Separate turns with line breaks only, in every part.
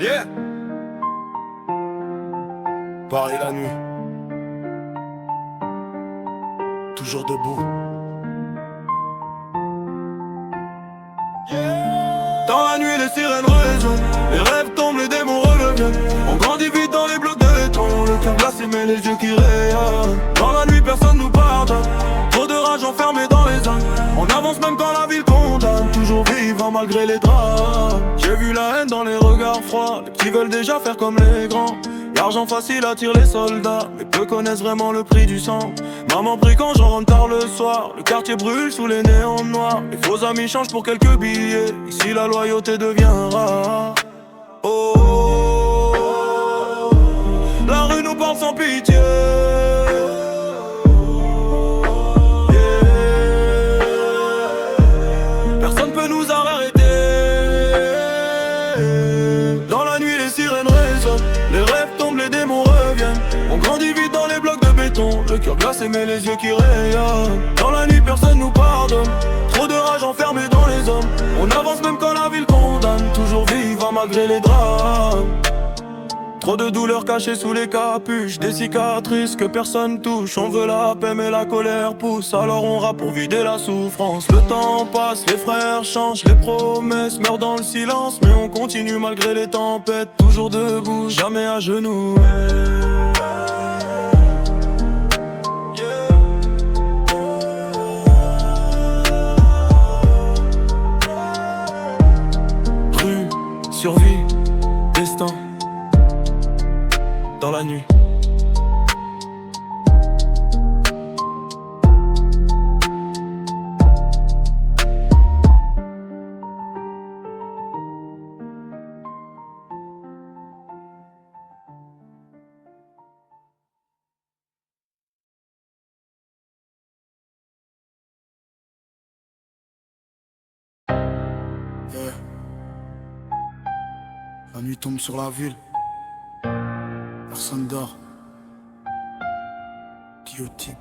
Yeah. Paris la nuit, toujours debout. Dans la nuit les sirènes résonnent, les rêves tombent, les démons reviennent. On grandit vite dans les blocs de béton, le cœur glacé mais les yeux qui rayonnent. Dans la nuit personne nous pardonne, trop de rage enfermée dans les âmes. On avance même quand la ville condamne, toujours vivant malgré les drames. J'ai vu la haine dans les regards froids, les petits veulent déjà faire comme les grands. L'argent facile attire les soldats, mais peu connaissent vraiment le prix du sang. Maman prie quand je rentre tard le soir, le quartier brûle sous les néons noirs. Les faux amis changent pour quelques billets, ici la loyauté devient rare. Oh, oh, oh, la rue nous parle sans pitié. Personne peut nous arrêter. Dans la nuit les sirènes résonnent, les rêves tombent, les démons reviennent. On grandit vite dans les blocs de béton, le cœur glacé mais les yeux qui rayonnent. Dans la nuit personne nous pardonne, trop de rage enfermée dans les hommes. On avance même quand la ville condamne, toujours vivant malgré les drames. Trop de douleurs cachées sous les capuches, des cicatrices que personne touche. On veut la paix mais la colère pousse, alors on rappe pour vider la souffrance. Le temps passe, les frères changent, les promesses meurent dans le silence. Mais on continue malgré les tempêtes, toujours debout, jamais à genoux. Rue, survie, destin. Dans la nuit. Yeah. La nuit tombe sur la ville. Personne dort. Guillotine.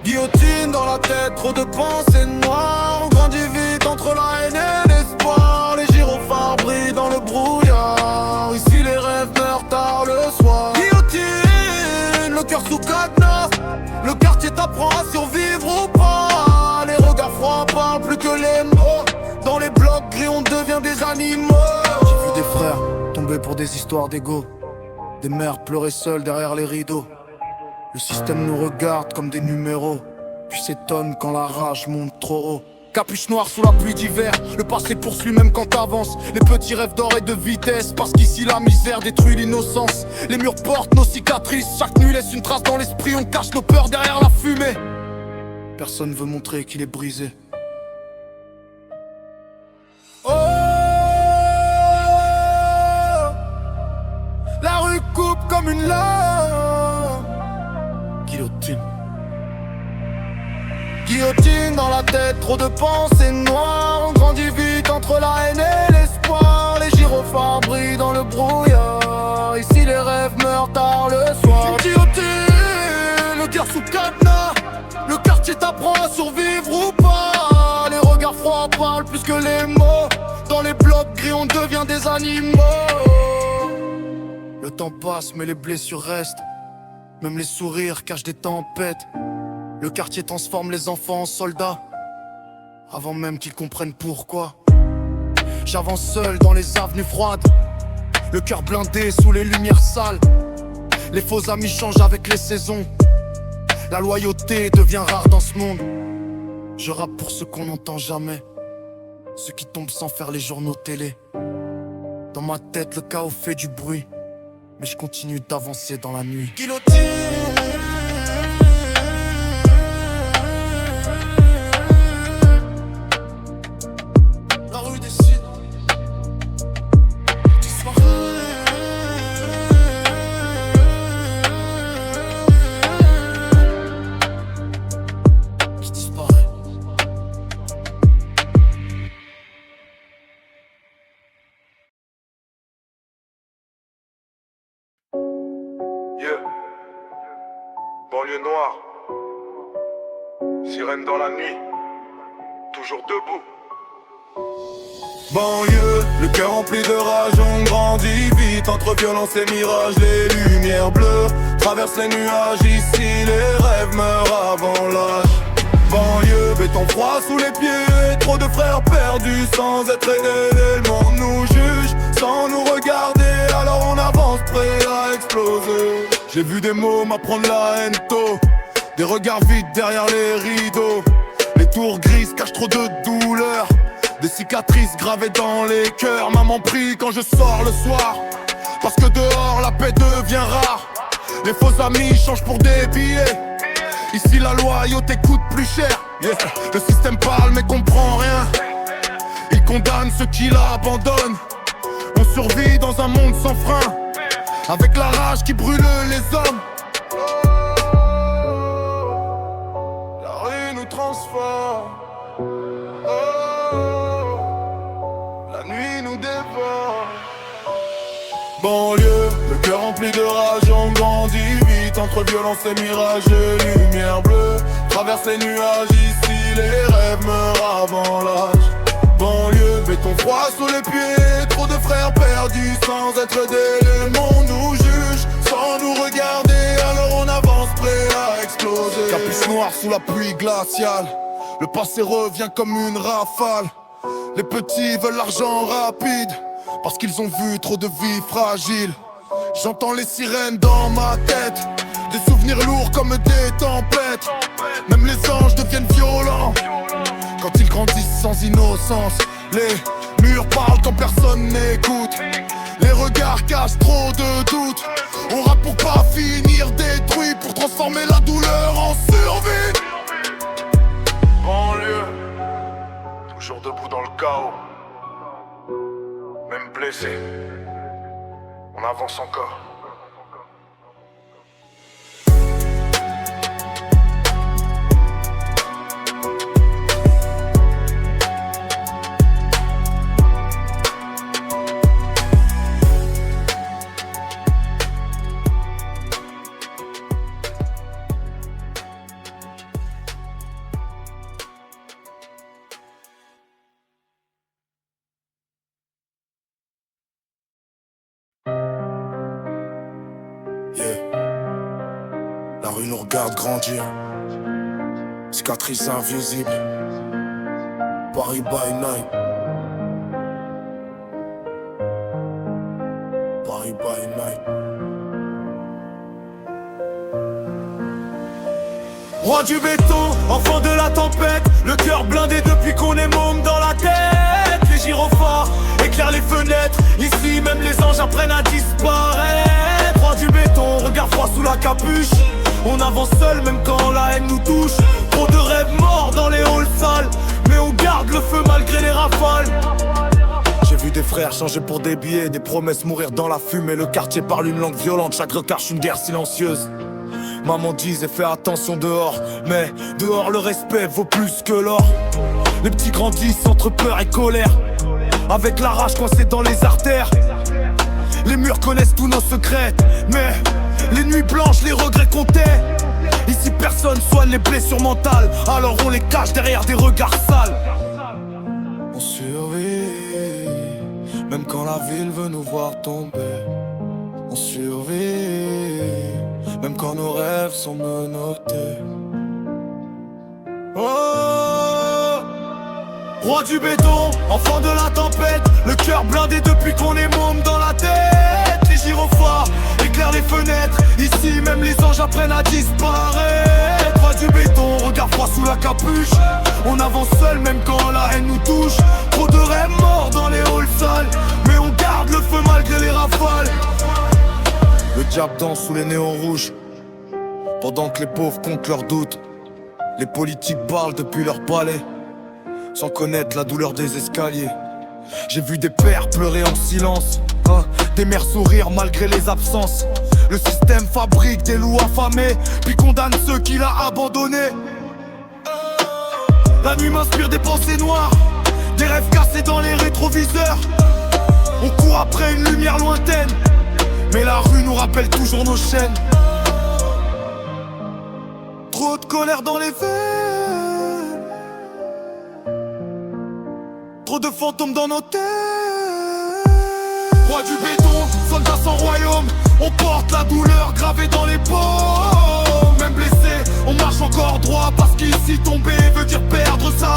Guillotine dans la tête, trop de pensées noires. On grandit vite entre la haine et l'espoir. Les gyrophares brillent dans le brouillard. Ici les rêves meurent tard le soir. Guillotine, le cœur sous cadenas. Le quartier t'apprend à survivre ou pas. Les regards froids parlent plus que les mots. Dans les blocs gris on devient des animaux. J'ai vu des frères tomber pour des histoires d'ego, des mères pleurer seules derrière les rideaux. Le système nous regarde comme des numéros, puis s'étonne quand la rage monte trop haut. Capuche noire sous la pluie d'hiver, le passé poursuit même quand t'avances. Les petits rêves d'or et de vitesse, parce qu'ici la misère détruit l'innocence. Les murs portent nos cicatrices, chaque nuit laisse une trace dans l'esprit. On cache nos peurs derrière la fumée. Personne veut montrer qu'il est brisé. Oh, la rue coupe comme une lame. Guillotine. Guillotine dans la tête, trop de pensées noires. On grandit vite entre la haine et l'espoir. Les gyrophares brillent dans le brouillard. Ici les rêves meurent tard le soir. Guillotine, le cœur sous cadenas. Le quartier t'apprend à survivre ou pas. Les regards froids parlent plus que les mots. Dans les blocs gris on devient des animaux. Le temps passe mais les blessures restent. Même les sourires cachent des tempêtes. Le quartier transforme les enfants en soldats, avant même qu'ils comprennent pourquoi. J'avance seul dans les avenues froides, le cœur blindé sous les lumières sales. Les faux amis changent avec les saisons. La loyauté devient rare dans ce monde. Je rappe pour ceux qu'on n'entend jamais, ceux qui tombent sans faire les journaux télé. Dans ma tête le chaos fait du bruit, mais je continue d'avancer dans la nuit. Guillotine. La rue décide. Qui disparaît.
Yeah. Banlieue noire, sirène dans la nuit, toujours debout.
Banlieue le cœur rempli de rage, on grandit vite. Entre violence et mirage, les lumières bleues traversent les nuages. Ici les rêves meurent avant l'âge. Banlieue, béton froid sous les pieds. Trop de frères perdus sans être aidés. Le monde nous juge sans nous regarder. Alors on avance prêt à exploser. J'ai vu des mots m'apprendre la haine tôt. Des regards vides derrière les rideaux. Les tours grises cachent trop de douleur. Des cicatrices gravées dans les cœurs. Maman prie quand je sors le soir, parce que dehors la paix devient rare. Les faux amis changent pour des billets. Ici la loyauté coûte plus cher, yeah. Le système parle mais comprend rien. Il condamne ceux qui l'abandonnent. On survit dans un monde sans frein, avec la rage qui brûle les hommes. La rue nous transforme. La nuit nous dévore. Banlieue, le cœur rempli de rage, on grandit vite. Entre violence et mirage, lumière bleue traverse les nuages. Ici les rêves meurent avant l'âge. Banlieue, béton froid sous les pieds. Trop de frères perdus sans être aidés. Le monde nous juge sans nous regarder. Alors on avance prêt à exploser. Capuche noire sous la pluie glaciale. Le passé revient comme une rafale. Les petits veulent l'argent rapide, parce qu'ils ont vu trop de vies fragiles. J'entends les sirènes dans ma tête, des souvenirs lourds comme des tempêtes. Même les anges deviennent violents quand ils grandissent sans innocence. Les murs parlent quand personne n'écoute. Les regards cachent trop de doutes. On rappe pour pas finir détruit, pour transformer la douleur en survie. Banlieue, toujours debout dans le chaos. Même blessé, on avance encore. La rue nous regarde grandir, cicatrices invisibles. Paris by night. Paris by night. Roi du béton, enfant de la tempête. Le cœur blindé depuis qu'on est môme dans la tête. Les gyrophares éclairent les fenêtres. Ici même les anges apprennent à disparaître. Roi du béton, regard froid sous la capuche. On avance seul même quand la haine nous touche. Trop de rêves morts dans les halls sales, mais on garde le feu malgré les rafales. J'ai vu des frères changer pour des billets, des promesses mourir dans la fumée. Le quartier parle une langue violente, chaque regard une guerre silencieuse. Maman disait fais attention dehors, mais dehors le respect vaut plus que l'or. Les petits grandissent entre peur et colère, avec la rage coincée dans les artères. Les murs connaissent tous nos secrets, mais les nuits blanches, les regrets comptaient. Ici personne soigne les blessures mentales, alors on les cache derrière des regards sales. On survit, même quand la ville veut nous voir tomber. On survit, même quand nos rêves sont menottés. Oh, roi du béton, enfant de la tempête. Le cœur blindé depuis qu'on est môme dans la tête. Les gyrophares éclairent les fenêtres. Ici même les anges apprennent à disparaître. Roi du béton, regard froid sous la capuche. On avance seul même quand la haine nous touche. Trop de rêves morts dans les halls sales, mais on garde le feu malgré les rafales. Le diable danse sous les néons rouges, pendant que les pauvres comptent leurs doutes. Les politiques parlent depuis leur palais, sans connaître la douleur des escaliers. J'ai vu des pères pleurer en silence, hein, des mères sourire malgré les absences. Le système fabrique des loups affamés, puis condamne ceux qu'il a abandonnés. La nuit m'inspire des pensées noires, des rêves cassés dans les rétroviseurs. On court après une lumière lointaine, mais la rue nous rappelle toujours nos chaînes. Trop de colère dans les veines, trop de fantômes dans nos têtes. Roi du béton, soldat sans royaume. On porte la douleur gravée dans les peaux. Même blessé, on marche encore droit parce qu'ici tomber veut dire perdre sa